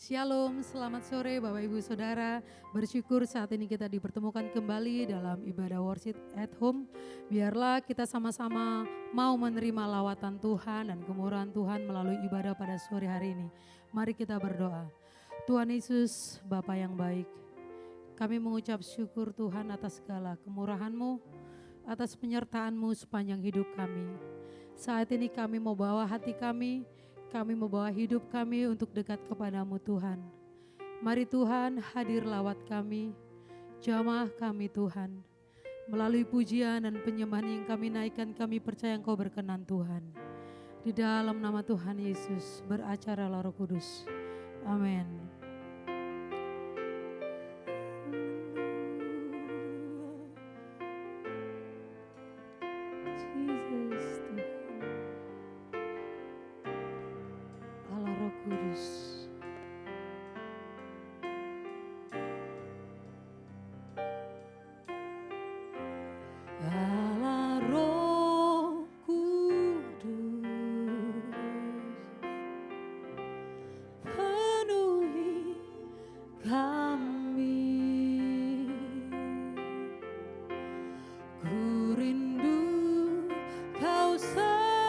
Shalom, selamat sore Bapak Ibu Saudara. Bersyukur saat ini kita dipertemukan kembali dalam ibadah worship at home. Biarlah kita sama-sama mau menerima lawatan Tuhan dan kemurahan Tuhan melalui ibadah pada sore hari ini. Mari kita berdoa. Tuhan Yesus, Bapa yang baik, kami mengucap syukur Tuhan atas segala kemurahan-Mu, atas penyertaan-Mu sepanjang hidup kami. Saat ini kami mau bawa hati kami membawa hidup kami untuk dekat kepadamu Tuhan. Mari Tuhan hadir lawat kami, jamah kami Tuhan. Melalui pujian dan penyembahan yang kami naikkan, kami percaya Engkau berkenan Tuhan. Di dalam nama Tuhan Yesus beracara Roh Kudus. Amin. Rindu kau selalu.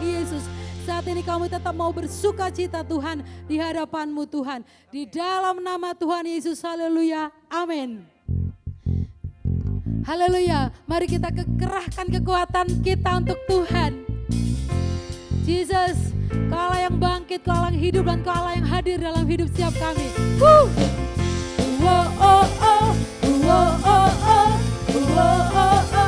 lagi Yesus. Saat ini kami tetap mau bersuka cita Tuhan di hadapan-Mu Tuhan. Di dalam nama Tuhan Yesus, haleluya, amin. Haleluya, mari kita kerahkan kekuatan kita untuk Tuhan. Jesus, Kau Allah yang bangkit, Kau Allah yang hidup, dan Kau Allah yang hadir dalam hidup setiap kami. Oh, oh, oh, oh, oh, oh, oh, oh, oh.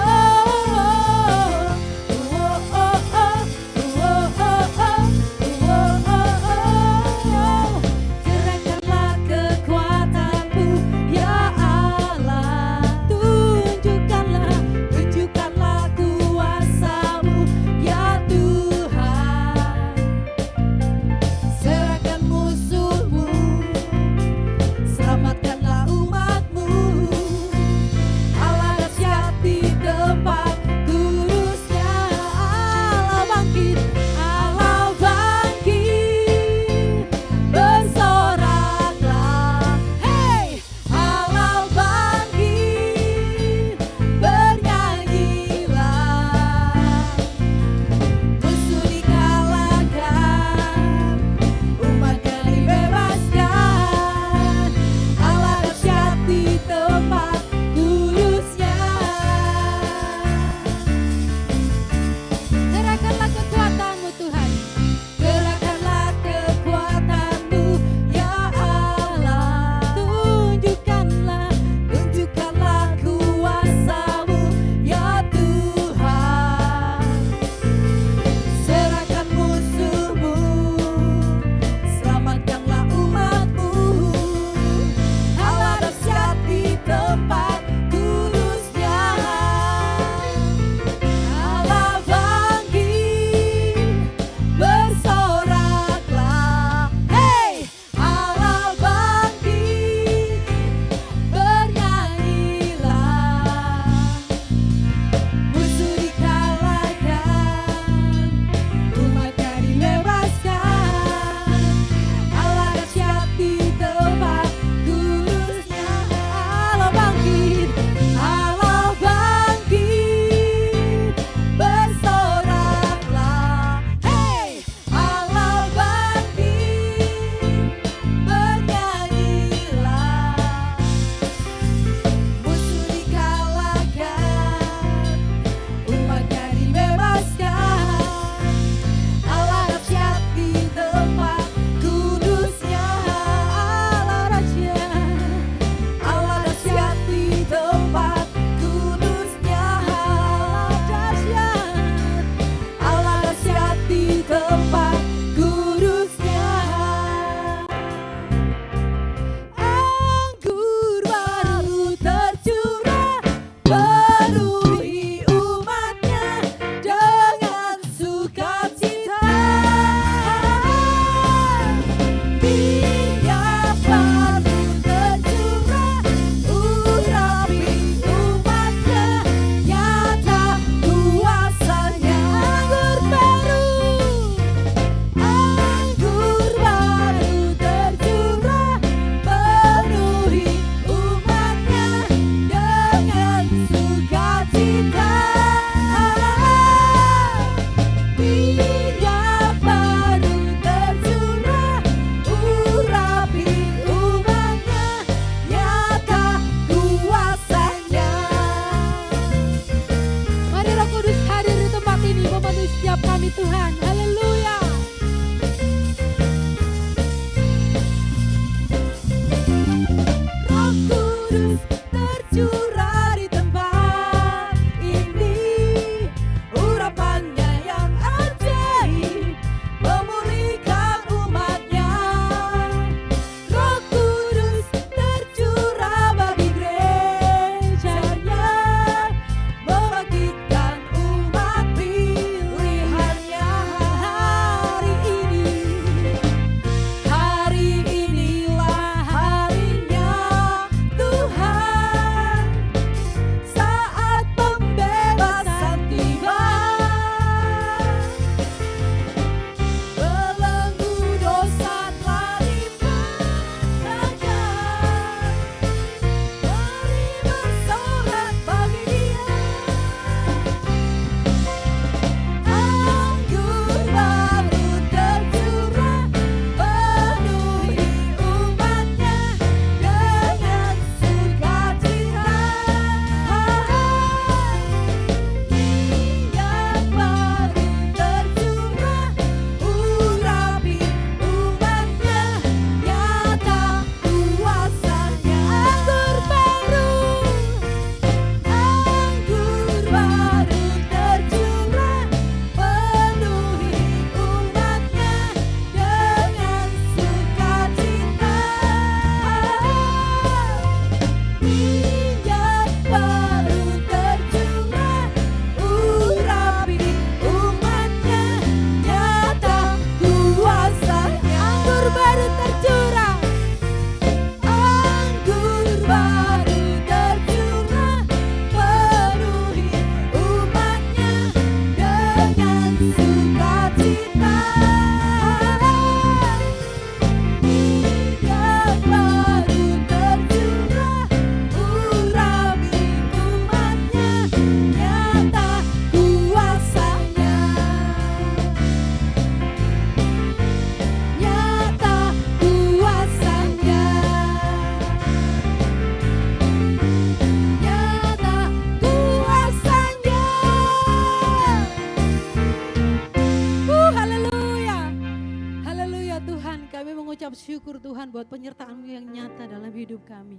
ucap syukur Tuhan buat penyertaan-Mu yang nyata dalam hidup kami.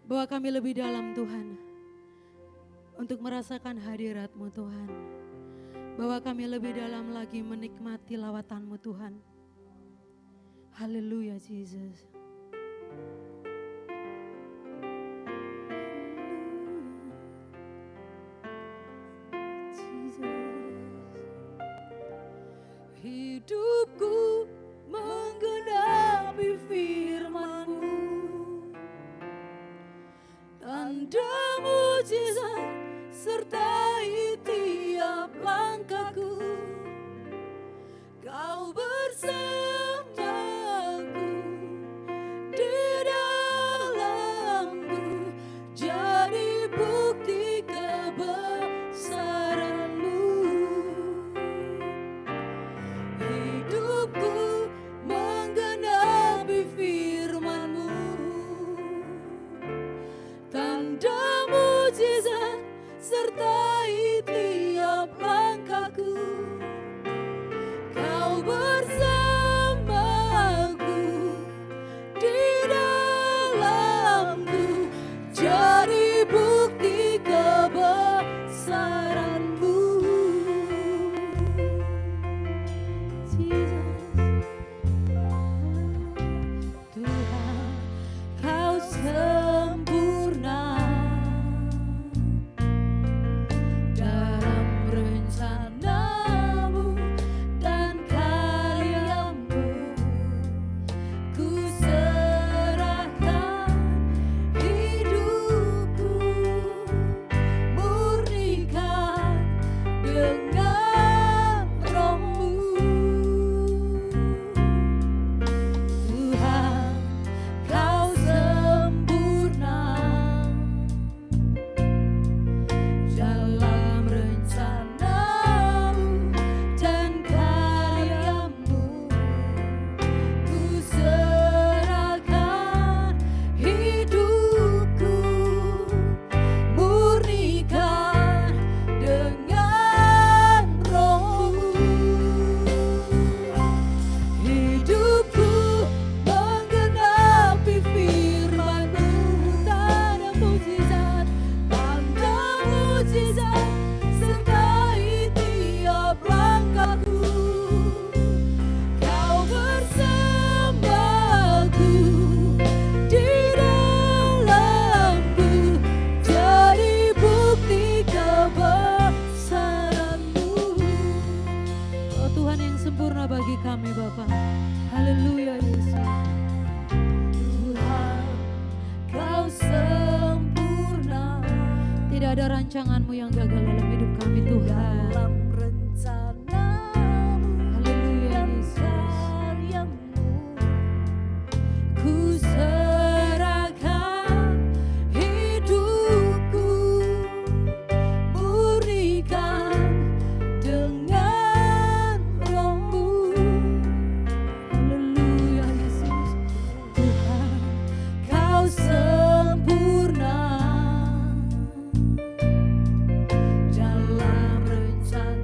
Bahwa kami lebih dalam Tuhan, untuk merasakan hadirat-Mu Tuhan. Bahwa kami lebih dalam lagi menikmati lawatan-Mu Tuhan. Haleluya Jesus. Hidupku menggenapi firman-Mu, tanda mujizat sertai tiap langkahku. Kau bersamaku di dalamku, jadi bukti kebesaran-Mu. Hidupku menggenapi firman-Mu, tanda mujizat sertai tiap langkahku. Kau bersamaku di dalamku, jadi bukti kebesaran-Mu. Tuhan, Kau sempurna dalam rencana-Mu dan karya-Mu. Ku serahkan hidupku, murnikan dengan Roh-Mu. Tuhan, Kau sempurna dalam rencana-Mu dan karya-Mu. Ku serahkan hidupku, murnikan dengan Roh-Mu. Hidupku menggenapi firman-Mu, tanda mujizat sertai tiap langkahku. Kau bersamaku di dalamku, jadi bukti kebesaran-Mu. Oh Tuhan yang sempurna bagi kami Bapa. Haleluya Yesus. Tuhan, Kau sempurna. Tidak ada rancangan-Mu yang gagal dalam hidup kami Tuhan. Dalam rencana-Mu, haleluya Yesus. Ku serahkan hidupku, murnikan dengan Roh-Mu. Haleluya Yesus. Tuhan, Kau sempurna dalam rencana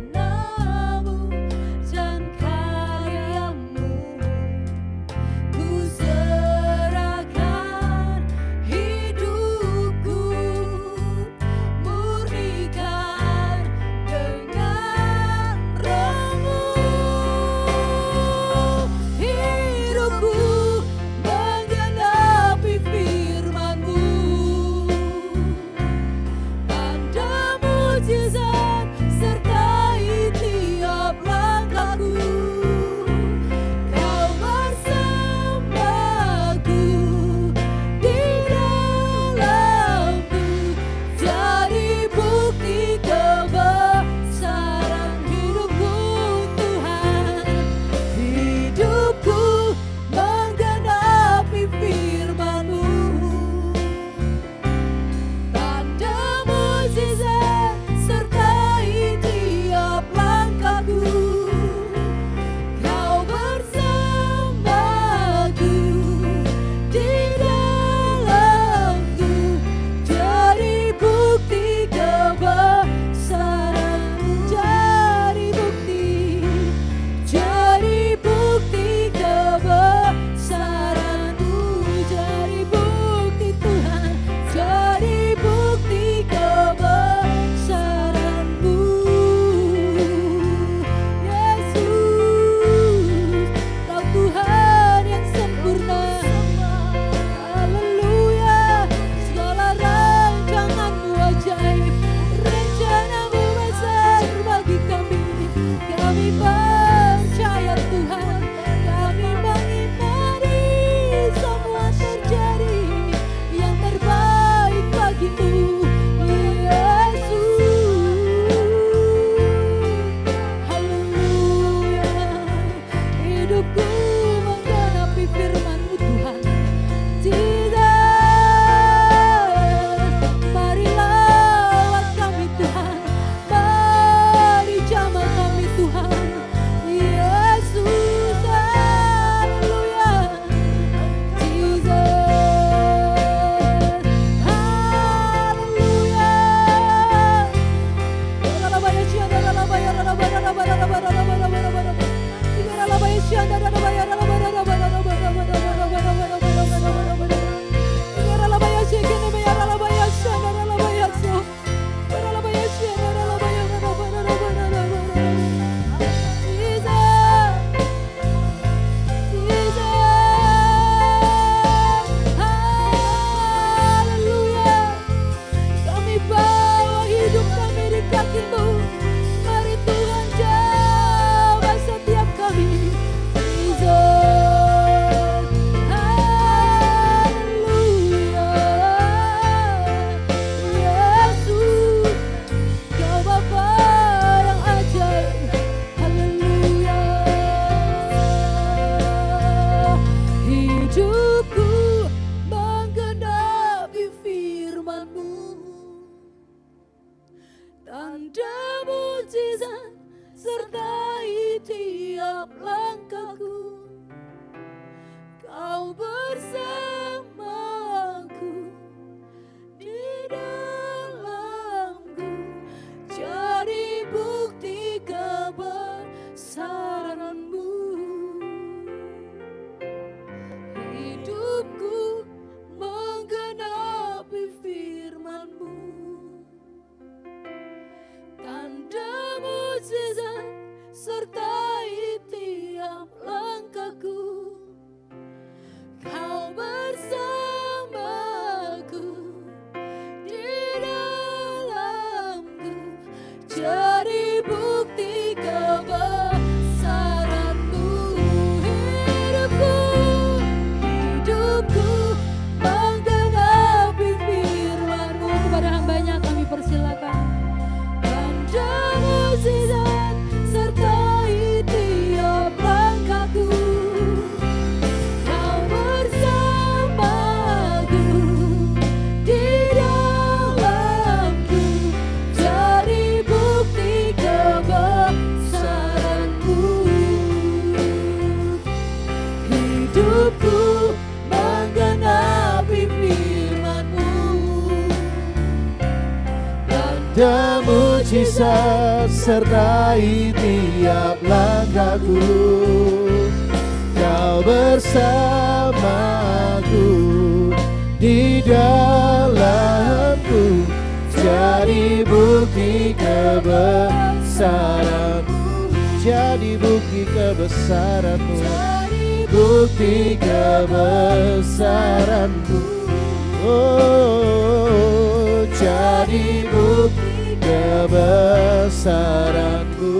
Kami percaya Tuhan, kami mengimani semua terjadi yang terbaik bagimu, Yesus. Haleluya, hidupku menggenapi firman-Mu Tuhan. Mari lawat kami Tuhan, mari jamah kami Tuhan, Yesus. Haleluya, Jesus. Haleluya. Kami bawa hidup kami di kaki-Mu. Mari Tuhan jamah setiap kami, Jesus. Haleluya, Yesus. Kau Bapa yang ajaib. Haleluya. Hidupku menggenapi firman-Mu, tanda mujizat sertai tiap langkahku. Kau bersamaku di dalamku, jadi bukti kebesaran-Mu. Hidupku menggenapi firman-Mu, tanda mujizat sertai tiap langkahku. Kau bersamaku di dalamku, jadi bukti kebesaran-Mu. Hidupku menggenapi firman-Mu. Kepada hambanya kami persilakan. Tanda mujizat sertai tiap langkahku. Kau bersamaku di dalamku, jadi bukti kebesaran-Mu. Hidupku menggenapi firman-Mu, Dan mujizat sertai tiap langkahku. Kau bersamaku di dalamku, jadi bukti kebesaran-Mu. Jadi bukti kebesaran-Mu, bukti kebesaran-Mu. Oh, jadi bukti kebesaran-Mu.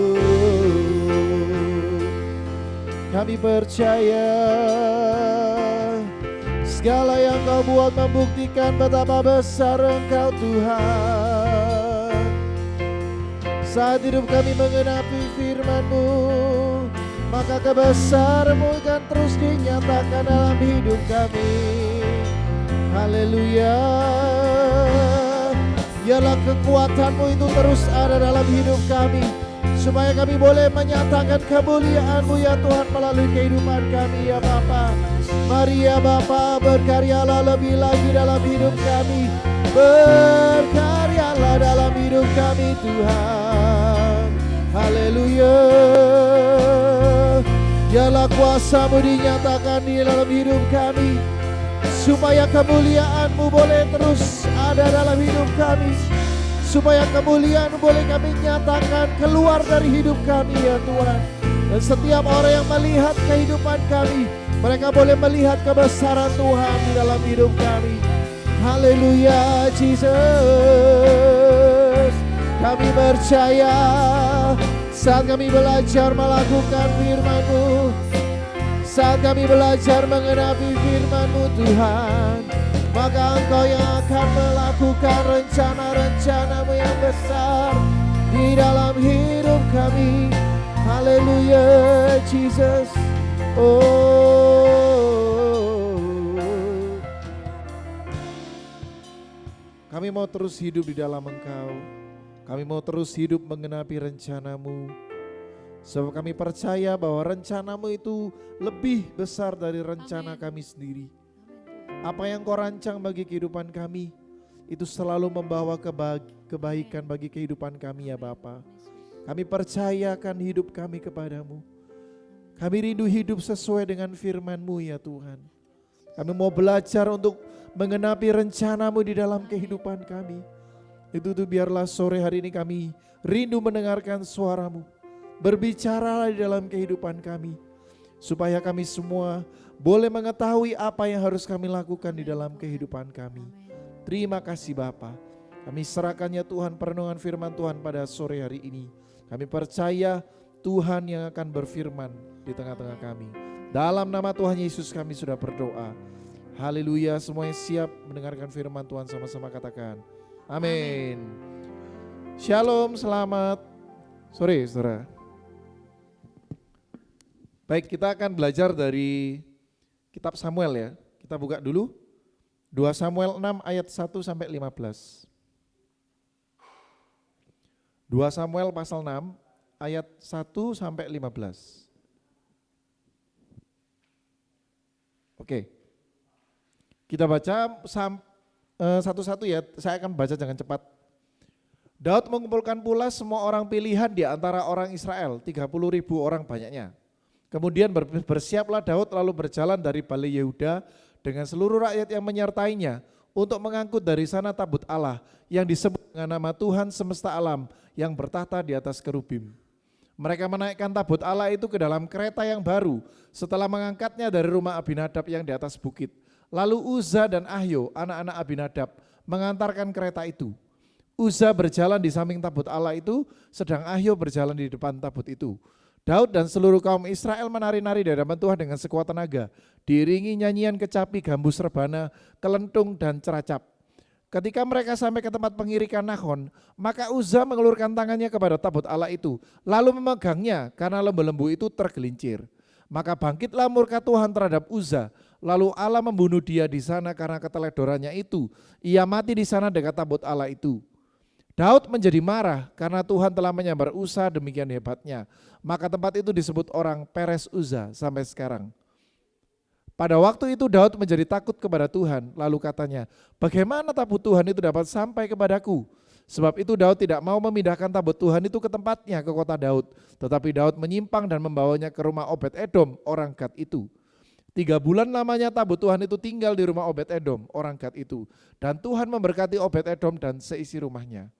Kami percaya segala yang Kau buat membuktikan betapa besar Engkau Tuhan. Saat hidup kami menggenapi firman-Mu, maka kebesaran-Mu akan terus dinyatakan dalam hidup kami. Haleluya. Biarlah kekuatan-Mu itu terus ada dalam hidup kami, supaya kami boleh menyatakan kemuliaan-Mu ya Tuhan melalui kehidupan kami ya Bapa. Mari ya Bapa, berkaryalah lebih lagi dalam hidup kami. Berkaryalah dalam hidup kami Tuhan. Haleluya. Biarlah kuasa-Mu dinyatakan di dalam hidup kami, supaya kemuliaan-Mu boleh terus ada dalam hidup kami, supaya kemuliaan boleh kami nyatakan keluar dari hidup kami ya Tuhan. Dan setiap orang yang melihat kehidupan kami, mereka boleh melihat kebesaran Tuhan di dalam hidup kami. Haleluya, Jesus. Kami percaya Saat kami belajar melakukan firman-Mu, saat kami belajar mengenapi firman-Mu Tuhan, maka Engkau yang akan melakukan rencana-rencana-Mu yang besar di dalam hidup kami. Haleluya, Jesus. Oh, kami mau terus hidup di dalam Engkau. Kami mau terus hidup mengenapi rencana-Mu. Sebab kami percaya bahwa rencana-Mu itu lebih besar dari rencana kami sendiri. Apa yang Kau rancang bagi kehidupan kami, itu selalu membawa kebaikan bagi kehidupan kami ya Bapa. Kami percayakan hidup kami kepadamu. Kami rindu hidup sesuai dengan firman-Mu ya Tuhan. Kami mau belajar untuk mengenapi rencana-Mu di dalam kehidupan kami. Itu tuh biarlah sore hari ini kami rindu mendengarkan suara-Mu. Berbicaralah di dalam kehidupan kami, supaya kami semua boleh mengetahui apa yang harus kami lakukan di dalam kehidupan kami. Terima kasih Bapa. Kami serahkannya Tuhan perenungan firman Tuhan pada sore hari ini. Kami percaya Tuhan yang akan berfirman di tengah-tengah kami. Dalam nama Tuhan Yesus kami sudah berdoa. Haleluya, semuanya siap mendengarkan firman Tuhan, sama-sama katakan amin. Shalom, selamat sore saudara. Baik, kita akan belajar dari kitab Samuel ya. Kita buka dulu 2 Samuel 6 ayat 1 sampai 15. 2 Samuel pasal 6 ayat 1 sampai 15. Oke. Kita baca satu-satu ya, saya akan baca jangan cepat. Daud mengumpulkan pula semua orang pilihan di antara orang Israel, 30.000 orang banyaknya. Kemudian bersiaplah Daud lalu berjalan dari Bale Yehuda dengan seluruh rakyat yang menyertainya untuk mengangkut dari sana tabut Allah yang disebut dengan nama Tuhan semesta alam yang bertahta di atas kerubim. Mereka menaikkan tabut Allah itu ke dalam kereta yang baru setelah mengangkatnya dari rumah Abinadab yang di atas bukit. Lalu Uza dan Ahyo, anak-anak Abinadab, mengantarkan kereta itu. Uza berjalan di samping tabut Allah itu, sedang Ahyo berjalan di depan tabut itu. Daud dan seluruh kaum Israel menari-nari di hadapan Tuhan dengan sekuat tenaga, diiringi nyanyian kecapi, gambus rebana, kelentung dan ceracap. Ketika mereka sampai ke tempat pengirikan Nahon, maka Uza mengelurkan tangannya kepada tabut Allah itu, lalu memegangnya karena lembu-lembu itu tergelincir. Maka bangkitlah murka Tuhan terhadap Uza, lalu Allah membunuh dia di sana karena keteledorannya itu. Ia mati di sana dekat tabut Allah itu. Daud menjadi marah karena Tuhan telah menyambar Uza demikian hebatnya. Maka tempat itu disebut orang Peres Uza sampai sekarang. Pada waktu itu Daud menjadi takut kepada Tuhan, lalu katanya, bagaimana tabut Tuhan itu dapat sampai kepadaku? Sebab itu Daud tidak mau memindahkan tabut Tuhan itu ke tempatnya, ke kota Daud. Tetapi Daud menyimpang dan membawanya ke rumah Obed-Edom, orang Gad itu. 3 bulan lamanya tabut Tuhan itu tinggal di rumah Obed-Edom, orang Gad itu. Dan Tuhan memberkati Obed-Edom dan seisi rumahnya.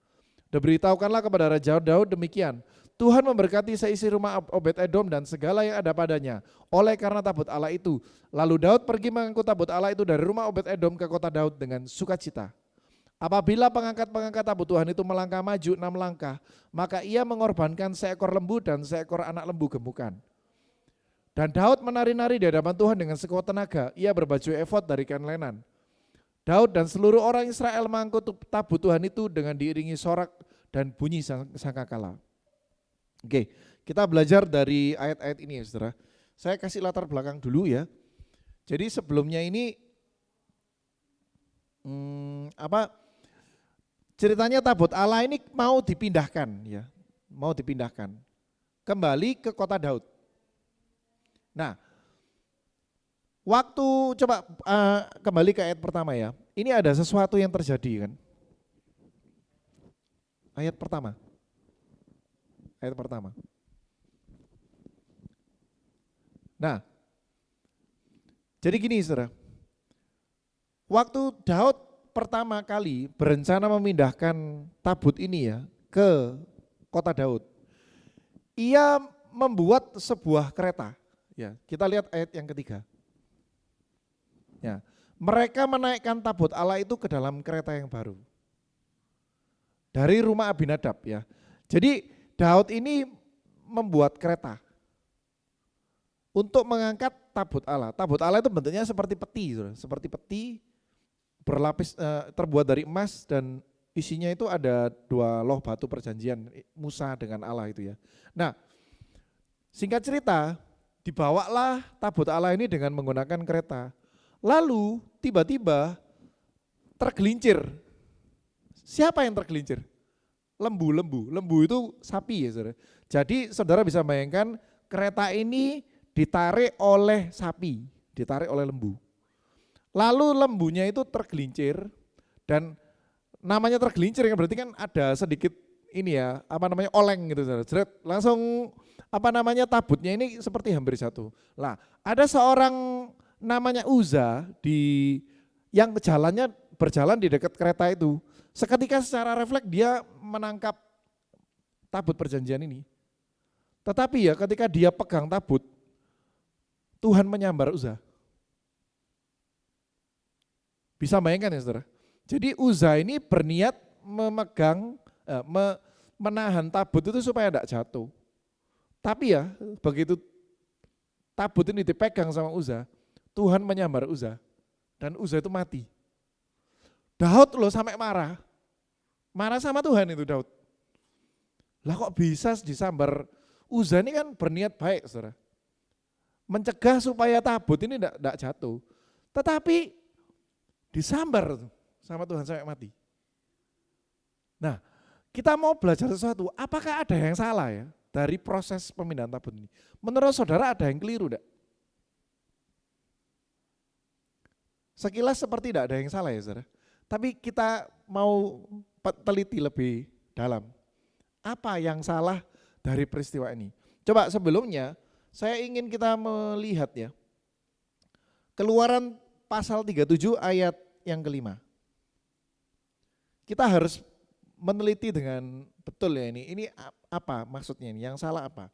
Diberitahukanlah kepada Raja Daud demikian, Tuhan memberkati seisi rumah Obed-Edom dan segala yang ada padanya, oleh karena tabut Allah itu. Lalu Daud pergi mengangkut tabut Allah itu dari rumah Obed-Edom ke kota Daud dengan sukacita. Apabila pengangkat-pengangkat tabut Tuhan itu melangkah maju 6 langkah, maka ia mengorbankan seekor lembu dan seekor anak lembu gemukan. Dan Daud menari-nari di hadapan Tuhan dengan sekuat tenaga, ia berbaju efod dari kain lenan. Daud dan seluruh orang Israel mengangkut tabut Tuhan itu dengan diiringi sorak dan bunyi sangkakala. Oke, kita belajar dari ayat-ayat ini ya saudara. Saya kasih latar belakang dulu ya. Jadi sebelumnya ini ceritanya tabut Allah ini mau dipindahkan ya, mau dipindahkan kembali ke kota Daud. Nah, waktu coba kembali ke ayat pertama ya. Ini ada sesuatu yang terjadi kan. Ayat pertama. Ayat pertama. Nah, jadi gini saudara. Waktu Daud pertama kali berencana memindahkan tabut ini ya ke kota Daud. Ia membuat sebuah kereta. Ya, kita lihat ayat yang ketiga. Ya, mereka menaikkan tabut Allah itu ke dalam kereta yang baru. Dari rumah Abinadab ya. Jadi Daud ini membuat kereta untuk mengangkat tabut Allah. Tabut Allah itu bentuknya seperti peti, seperti peti berlapis, terbuat dari emas, dan isinya itu ada 2 loh batu perjanjian Musa dengan Allah itu ya. Nah, singkat cerita, dibawalah tabut Allah ini dengan menggunakan kereta. Lalu tiba-tiba tergelincir. Siapa yang tergelincir? Lembu itu sapi ya saudara. Jadi saudara bisa bayangkan kereta ini ditarik oleh sapi, ditarik oleh lembu. Lalu lembunya itu tergelincir, dan namanya tergelincir kan berarti kan ada sedikit ini ya, oleng gitu saudara. Jeret, langsung tabutnya ini seperti hampir jatuh. Lah, ada seorang namanya Uza yang berjalan di dekat kereta itu. Seketika secara refleks dia menangkap tabut perjanjian ini. Tetapi ya ketika dia pegang tabut, Tuhan menyambar Uza. Bisa bayangkan ya saudara. Jadi Uza ini berniat menahan tabut itu supaya tidak jatuh. Tapi ya begitu tabut ini dipegang sama Uza, Tuhan menyambar Uza, dan Uza itu mati. Daud loh sampai marah sama Tuhan itu Daud. Lah kok bisa disambar? Uza ini kan berniat baik saudara, mencegah supaya tabut ini tidak jatuh. Tetapi disambar sama Tuhan sampai mati. Nah, kita mau belajar sesuatu, apakah ada yang salah ya dari proses pemindahan tabut ini? Menurut saudara ada yang keliru enggak? Sekilas seperti tidak ada yang salah ya saudara. Tapi kita mau teliti lebih dalam. Apa yang salah dari peristiwa ini? Coba sebelumnya saya ingin kita melihat ya. Keluaran pasal 37 ayat yang kelima. Kita harus meneliti dengan betul ya ini. Ini apa maksudnya ini? Yang salah apa?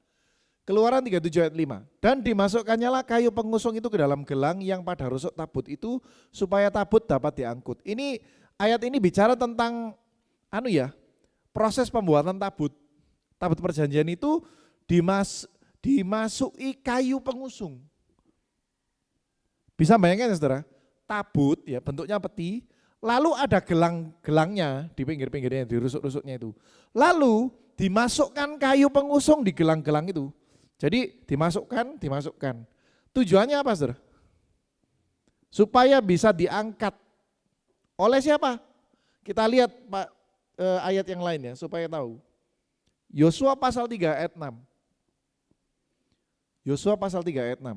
Keluaran 37 ayat 5. Dan dimasukkannya kayu pengusung itu ke dalam gelang yang pada rusuk tabut itu supaya tabut dapat diangkut. Ini ayat ini bicara tentang proses pembuatan tabut. Tabut perjanjian itu dimasuki kayu pengusung. Bisa bayangkan ya saudara? Tabut ya bentuknya peti, lalu ada gelang-gelangnya di pinggir-pinggirnya, di rusuk-rusuknya itu. Lalu dimasukkan kayu pengusung di gelang-gelang itu. Jadi dimasukkan. Tujuannya apa saudara? Supaya bisa diangkat. Oleh siapa? Kita lihat Pak ayat yang lain ya supaya tahu. Yosua pasal 3 ayat 6. Yosua pasal 3 ayat 6.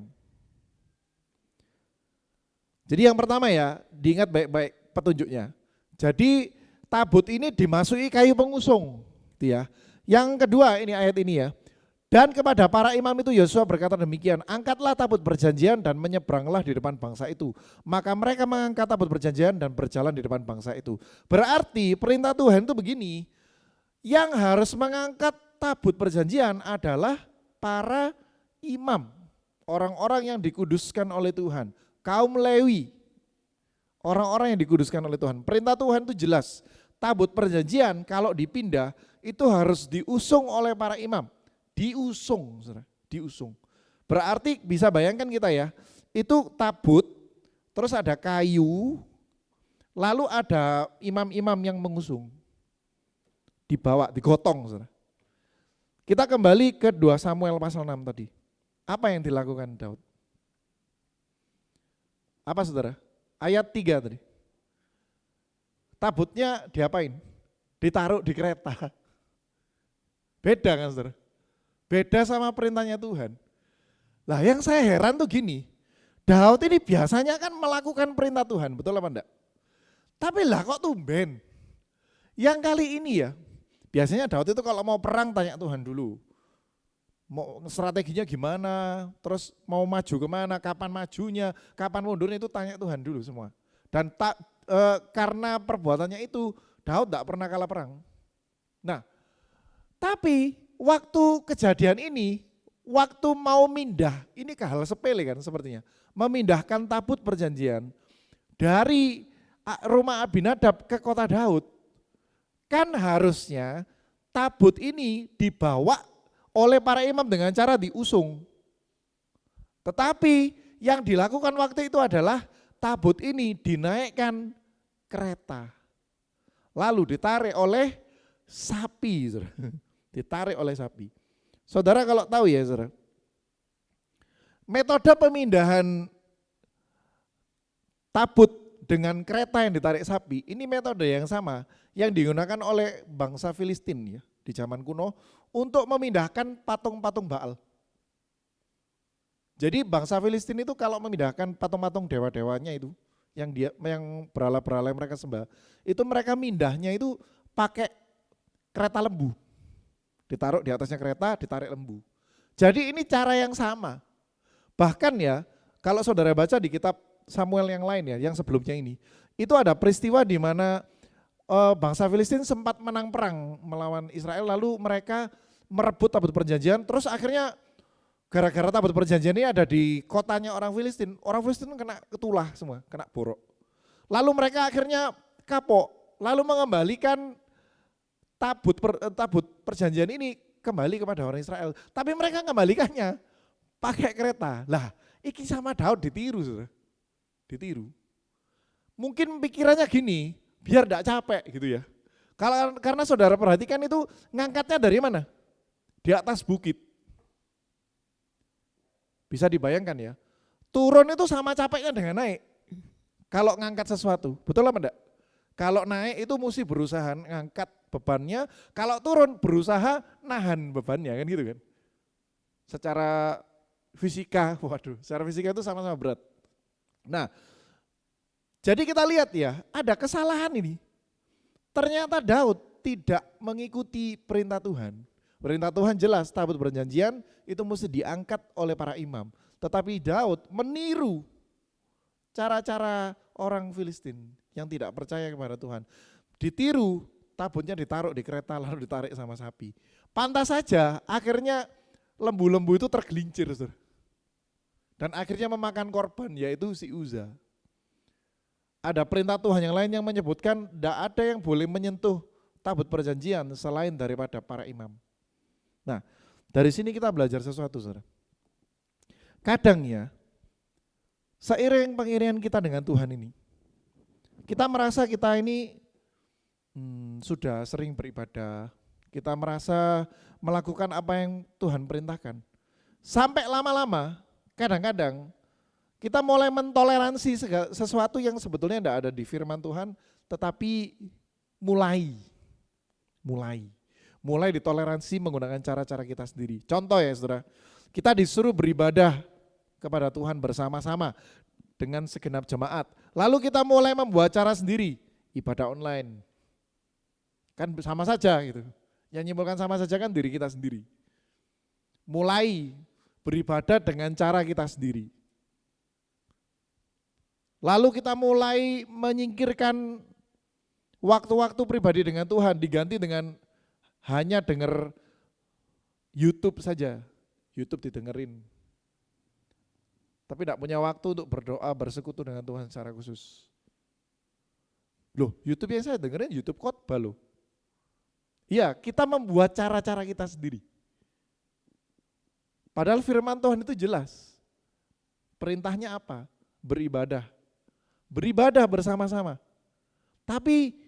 Jadi yang pertama ya, diingat baik-baik petunjuknya. Jadi tabut ini dimasuki kayu pengusung, gitu ya. Yang kedua ini ayat ini ya. Dan kepada para imam itu Yosua berkata demikian, angkatlah tabut perjanjian dan menyeberanglah di depan bangsa itu. Maka mereka mengangkat tabut perjanjian dan berjalan di depan bangsa itu. Berarti perintah Tuhan itu begini, yang harus mengangkat tabut perjanjian adalah para imam, orang-orang yang dikuduskan oleh Tuhan, kaum Lewi, orang-orang yang dikuduskan oleh Tuhan. Perintah Tuhan itu jelas, tabut perjanjian kalau dipindah itu harus diusung oleh para imam. Diusung. Berarti bisa bayangkan kita ya, itu tabut, terus ada kayu, lalu ada imam-imam yang mengusung. Dibawa, digotong. Saudara. Kita kembali ke 2 Samuel pasal 6 tadi. Apa yang dilakukan Daud? Apa saudara? Ayat 3 tadi. Tabutnya diapain? Ditaruh di kereta. Beda kan saudara? Beda sama perintahnya Tuhan. Lah yang saya heran tuh gini, Daud ini biasanya kan melakukan perintah Tuhan, betul apa enggak? Tapi lah kok tumben? Yang kali ini ya, biasanya Daud itu kalau mau perang tanya Tuhan dulu. Mau strateginya gimana, terus mau maju kemana, kapan majunya, kapan mundurnya itu tanya Tuhan dulu semua. Dan karena perbuatannya itu Daud tidak pernah kalah perang. Nah, tapi waktu kejadian ini, waktu mau mindah, ini hal sepele kan sepertinya, memindahkan tabut perjanjian dari rumah Abinadab ke kota Daud, kan harusnya tabut ini dibawa oleh para imam dengan cara diusung. Tetapi yang dilakukan waktu itu adalah tabut ini dinaikkan kereta. Lalu ditarik oleh sapi. Saudara. Ditarik oleh sapi. Saudara kalau tahu ya saudara, metode pemindahan tabut dengan kereta yang ditarik sapi, ini metode yang sama yang digunakan oleh bangsa Filistin ya di zaman kuno untuk memindahkan patung-patung Baal. Jadi bangsa Filistin itu kalau memindahkan patung-patung dewa-dewanya itu yang berhala-berhala yang mereka sembah, itu mereka mindahnya itu pakai kereta lembu. Ditaruh di atasnya kereta, ditarik lembu. Jadi ini cara yang sama. Bahkan ya, kalau saudara baca di kitab Samuel yang lain ya, yang sebelumnya ini, itu ada peristiwa di mana bangsa Filistin sempat menang perang melawan Israel, lalu mereka merebut tabut perjanjian, terus akhirnya gara-gara tabut perjanjian ini ada di kotanya orang Filistin kena ketulah semua, kena borok. Lalu mereka akhirnya kapok, lalu mengembalikan tabut perjanjian ini kembali kepada orang Israel. Tapi mereka kembalikannya pakai kereta. Lah, iki sama Daud ditiru, saudara. Ditiru. Mungkin pikirannya gini, biar tidak capek gitu ya. Karena saudara perhatikan itu ngangkatnya dari mana? Di atas bukit. Bisa dibayangkan ya. Turun itu sama capeknya dengan naik. Kalau ngangkat sesuatu, betul apa enggak? Kalau naik itu mesti berusaha ngangkat bebannya, kalau turun berusaha nahan bebannya kan gitu kan. Secara fisika itu sama-sama berat. Nah, jadi kita lihat ya, ada kesalahan ini. Ternyata Daud tidak mengikuti perintah Tuhan. Perintah Tuhan jelas, tabut perjanjian itu mesti diangkat oleh para imam. Tetapi Daud meniru cara-cara orang Filistin yang tidak percaya kepada Tuhan. Ditiru, tabutnya ditaruh di kereta lalu ditarik sama sapi. Pantas saja akhirnya lembu-lembu itu tergelincir. Saudara. Dan akhirnya memakan korban yaitu si Uza. Ada perintah Tuhan yang lain yang menyebutkan tidak ada yang boleh menyentuh tabut perjanjian selain daripada para imam. Nah, dari sini kita belajar sesuatu, saudara. Kadang ya, seiring pengiringan kita dengan Tuhan ini, kita merasa kita ini sudah sering beribadah, kita merasa melakukan apa yang Tuhan perintahkan. Sampai lama-lama, kadang-kadang kita mulai mentoleransi sesuatu yang sebetulnya tidak ada di firman Tuhan, tetapi mulai ditoleransi menggunakan cara-cara kita sendiri. Contoh ya saudara, kita disuruh beribadah kepada Tuhan bersama-sama dengan segenap jemaat. Lalu kita mulai membuat cara sendiri, ibadah online. Kan sama saja gitu. Yang nyimpulkan sama saja kan diri kita sendiri. Mulai beribadah dengan cara kita sendiri. Lalu kita mulai menyingkirkan waktu-waktu pribadi dengan Tuhan, diganti dengan hanya dengar YouTube saja. YouTube didengerin. Tapi tidak punya waktu untuk berdoa, bersekutu dengan Tuhan secara khusus. Loh, YouTube yang saya dengerin YouTube khotbah loh. Iya, kita membuat cara-cara kita sendiri. Padahal firman Tuhan itu jelas. Perintahnya apa? Beribadah. Beribadah bersama-sama. Tapi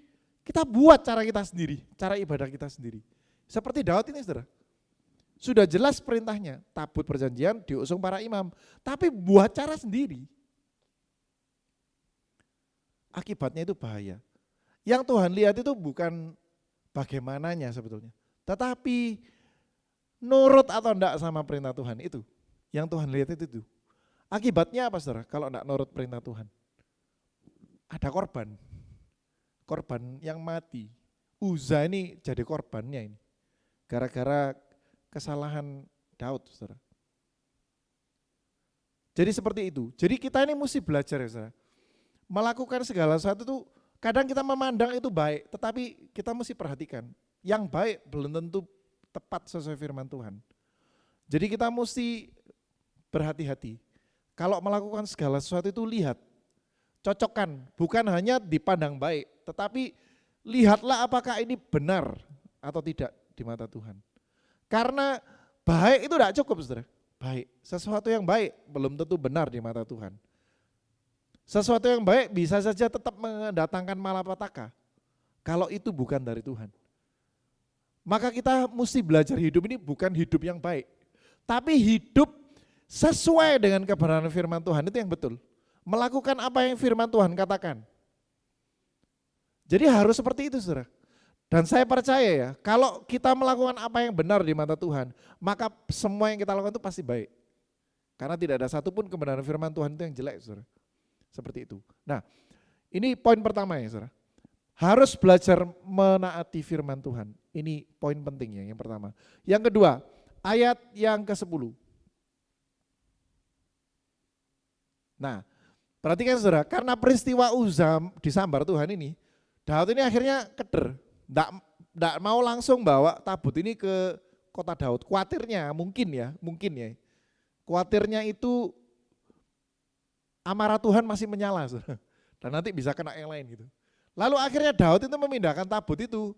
kita buat cara kita sendiri, cara ibadah kita sendiri. Seperti Daud ini saudara. Sudah jelas perintahnya, tabut perjanjian diusung para imam. Tapi buat cara sendiri. Akibatnya itu bahaya. Yang Tuhan lihat itu bukan bagaimananya sebetulnya. Tetapi nurut atau enggak sama perintah Tuhan itu. Yang Tuhan lihat itu. Akibatnya apa saudara kalau enggak nurut perintah Tuhan? Ada korban. Korban yang mati. Uza ini jadi korbannya ini. Gara-gara kesalahan Daud, saudara. Jadi seperti itu. Jadi kita ini mesti belajar ya saudara. Melakukan segala sesuatu itu kadang kita memandang itu baik, tetapi kita mesti perhatikan. Yang baik belum tentu tepat sesuai firman Tuhan. Jadi kita mesti berhati-hati. Kalau melakukan segala sesuatu itu lihat, cocokkan, bukan hanya dipandang baik, tetapi lihatlah apakah ini benar atau tidak di mata Tuhan. Karena baik itu tidak cukup saudara. Baik, sesuatu yang baik belum tentu benar di mata Tuhan. Sesuatu yang baik bisa saja tetap mendatangkan malapetaka kalau itu bukan dari Tuhan. Maka kita mesti belajar hidup ini bukan hidup yang baik, tapi hidup sesuai dengan kebenaran firman Tuhan, itu yang betul. Melakukan apa yang firman Tuhan katakan. Jadi harus seperti itu saudara. Dan saya percaya ya, kalau kita melakukan apa yang benar di mata Tuhan, maka semua yang kita lakukan itu pasti baik. Karena tidak ada satupun kebenaran firman Tuhan itu yang jelek saudara. Seperti itu. Nah, ini poin pertama ya saudara. Harus belajar menaati firman Tuhan. Ini poin pentingnya yang pertama. Yang kedua, ayat yang ke-10. Nah, perhatikan saudara, karena peristiwa Uzam disambar Tuhan ini, Daud ini akhirnya keder. Nggak mau langsung bawa tabut ini ke kota Daud. Kuatirnya mungkin ya. Kuatirnya itu amarah Tuhan masih menyala saudara. Dan nanti bisa kena yang lain gitu. Lalu akhirnya Daud itu memindahkan tabut itu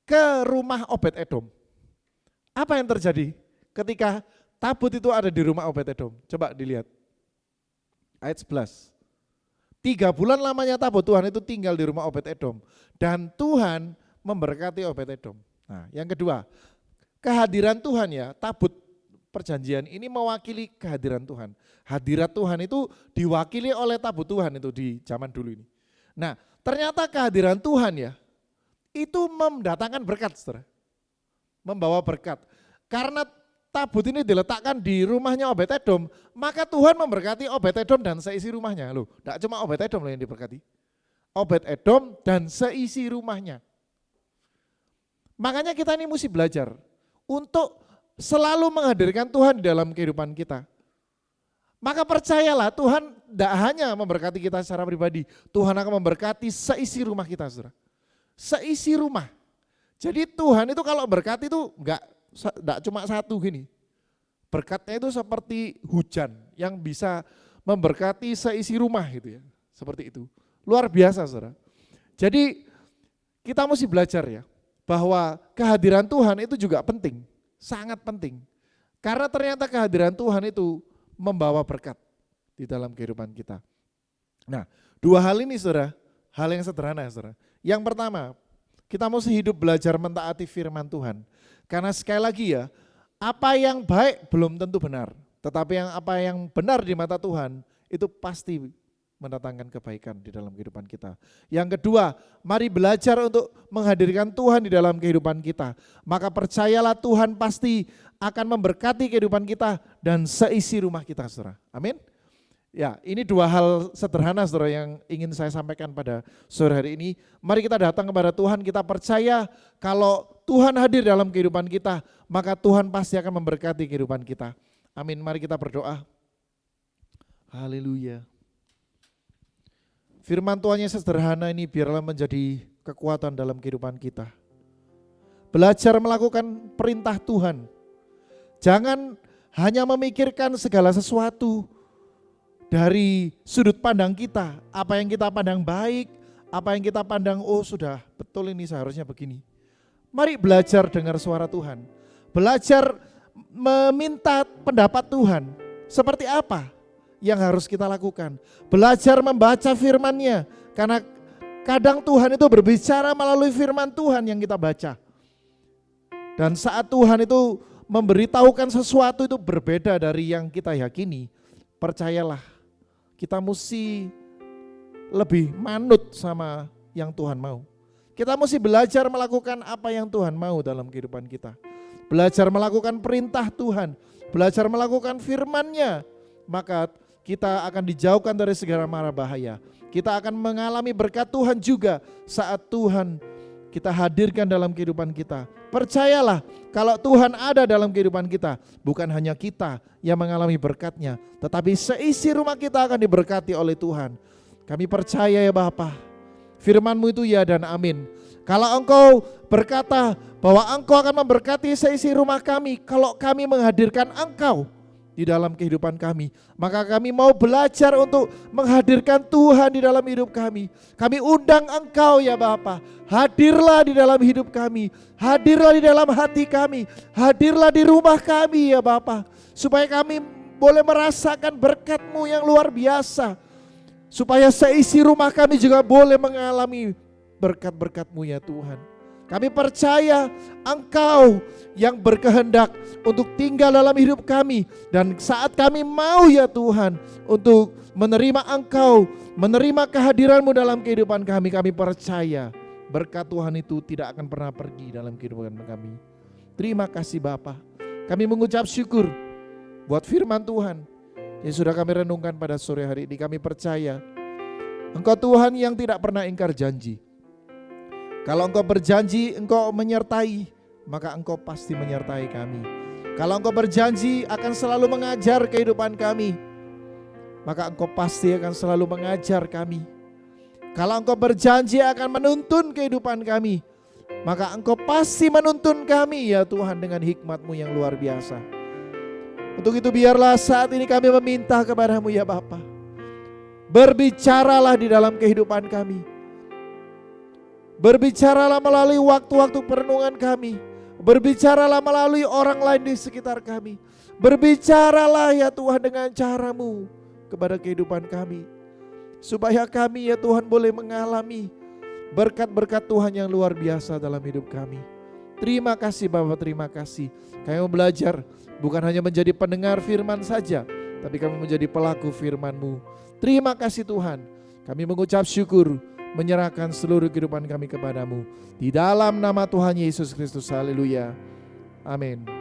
ke rumah Obed-Edom. Apa yang terjadi ketika tabut itu ada di rumah Obed-Edom? Coba dilihat. Ayat 11. 3 bulan lamanya tabut Tuhan itu tinggal di rumah Obed-Edom. Dan Tuhan memberkati Obed-Edom. Nah, yang kedua, kehadiran Tuhan ya, tabut perjanjian ini mewakili kehadiran Tuhan. Hadirat Tuhan itu diwakili oleh tabut Tuhan itu di zaman dulu ini. Nah, ternyata kehadiran Tuhan ya, itu mendatangkan berkat saudara. Membawa berkat. Karena tabut ini diletakkan di rumahnya Obed-Edom, maka Tuhan memberkati Obed-Edom dan seisi rumahnya. Loh, tidak cuma Obed-Edom loh yang diberkati. Obed-Edom dan seisi rumahnya. Makanya kita ini mesti belajar untuk selalu menghadirkan Tuhan di dalam kehidupan kita. Maka percayalah Tuhan tidak hanya memberkati kita secara pribadi, Tuhan akan memberkati seisi rumah kita saudara. Seisi rumah. Jadi Tuhan itu kalau berkati itu enggak cuma satu gini. Berkatnya itu seperti hujan yang bisa memberkati seisi rumah gitu ya. Seperti itu. Luar biasa saudara. Jadi kita mesti belajar ya, bahwa kehadiran Tuhan itu juga penting, sangat penting. Karena ternyata kehadiran Tuhan itu membawa berkat di dalam kehidupan kita. Nah, 2 hal ini saudara, hal yang sederhana saudara. Yang pertama, kita mesti hidup belajar mentaati firman Tuhan. Karena sekali lagi ya, apa yang baik belum tentu benar. Tetapi apa yang benar di mata Tuhan itu pasti mendatangkan kebaikan di dalam kehidupan kita. Yang kedua, mari belajar untuk menghadirkan Tuhan di dalam kehidupan kita. Maka percayalah Tuhan pasti akan memberkati kehidupan kita dan seisi rumah kita saudara. Amin. Ya, ini 2 hal sederhana saudara yang ingin saya sampaikan pada sore hari ini. Mari kita datang kepada Tuhan, kita percaya kalau Tuhan hadir dalam kehidupan kita, maka Tuhan pasti akan memberkati kehidupan kita. Amin, mari kita berdoa. Haleluya. Firman Tuhan yang sederhana ini biarlah menjadi kekuatan dalam kehidupan kita. Belajar melakukan perintah Tuhan. Jangan hanya memikirkan segala sesuatu dari sudut pandang kita. Apa yang kita pandang baik, apa yang kita pandang oh sudah betul ini seharusnya begini. Mari belajar dengar suara Tuhan. Belajar meminta pendapat Tuhan. Seperti apa yang harus kita lakukan. Belajar membaca firman-Nya. Karena kadang Tuhan itu berbicara melalui firman Tuhan yang kita baca. Dan saat Tuhan itu memberitahukan sesuatu itu berbeda dari yang kita yakini, percayalah kita mesti lebih manut sama yang Tuhan mau. Kita mesti belajar melakukan apa yang Tuhan mau dalam kehidupan kita. Belajar melakukan perintah Tuhan, belajar melakukan firman-Nya, maka kita akan dijauhkan dari segala mara bahaya. Kita akan mengalami berkat Tuhan juga saat Tuhan kita hadirkan dalam kehidupan kita. Percayalah kalau Tuhan ada dalam kehidupan kita, bukan hanya kita yang mengalami berkat-Nya, tetapi seisi rumah kita akan diberkati oleh Tuhan. Kami percaya ya Bapa, firman-Mu itu ya dan amin. Kalau Engkau berkata bahwa Engkau akan memberkati seisi rumah kami, kalau kami menghadirkan Engkau, di dalam kehidupan kami. Maka kami mau belajar untuk menghadirkan Tuhan di dalam hidup kami. Kami undang Engkau ya Bapa, hadirlah di dalam hidup kami, hadirlah di dalam hati kami, hadirlah di rumah kami ya Bapa, supaya kami boleh merasakan berkat-Mu yang luar biasa, supaya seisi rumah kami juga boleh mengalami berkat-berkat-Mu ya Tuhan. Kami percaya Engkau yang berkehendak untuk tinggal dalam hidup kami. Dan saat kami mau ya Tuhan untuk menerima Engkau, menerima kehadiran-Mu dalam kehidupan kami, kami percaya berkat Tuhan itu tidak akan pernah pergi dalam kehidupan kami. Terima kasih Bapa. Kami mengucap syukur buat firman Tuhan yang sudah kami renungkan pada sore hari ini. Kami percaya Engkau Tuhan yang tidak pernah ingkar janji. Kalau Engkau berjanji Engkau menyertai, maka Engkau pasti menyertai kami. Kalau Engkau berjanji akan selalu mengajar kehidupan kami, maka Engkau pasti akan selalu mengajar kami. Kalau Engkau berjanji akan menuntun kehidupan kami, maka Engkau pasti menuntun kami ya Tuhan dengan hikmat-Mu yang luar biasa. Untuk itu biarlah saat ini kami meminta kepada-Mu ya Bapa, berbicaralah di dalam kehidupan kami. Berbicaralah melalui waktu-waktu perenungan kami. Berbicaralah melalui orang lain di sekitar kami. Berbicaralah ya Tuhan dengan cara-Mu kepada kehidupan kami. Supaya kami ya Tuhan boleh mengalami berkat-berkat Tuhan yang luar biasa dalam hidup kami. Terima kasih Bapak, terima kasih. Kami mau belajar bukan hanya menjadi pendengar firman saja, tapi kami menjadi pelaku firman-Mu. Terima kasih Tuhan. Kami mengucap syukur, menyerahkan seluruh kehidupan kami kepada-Mu. Di dalam nama Tuhan Yesus Kristus, haleluya. Amin.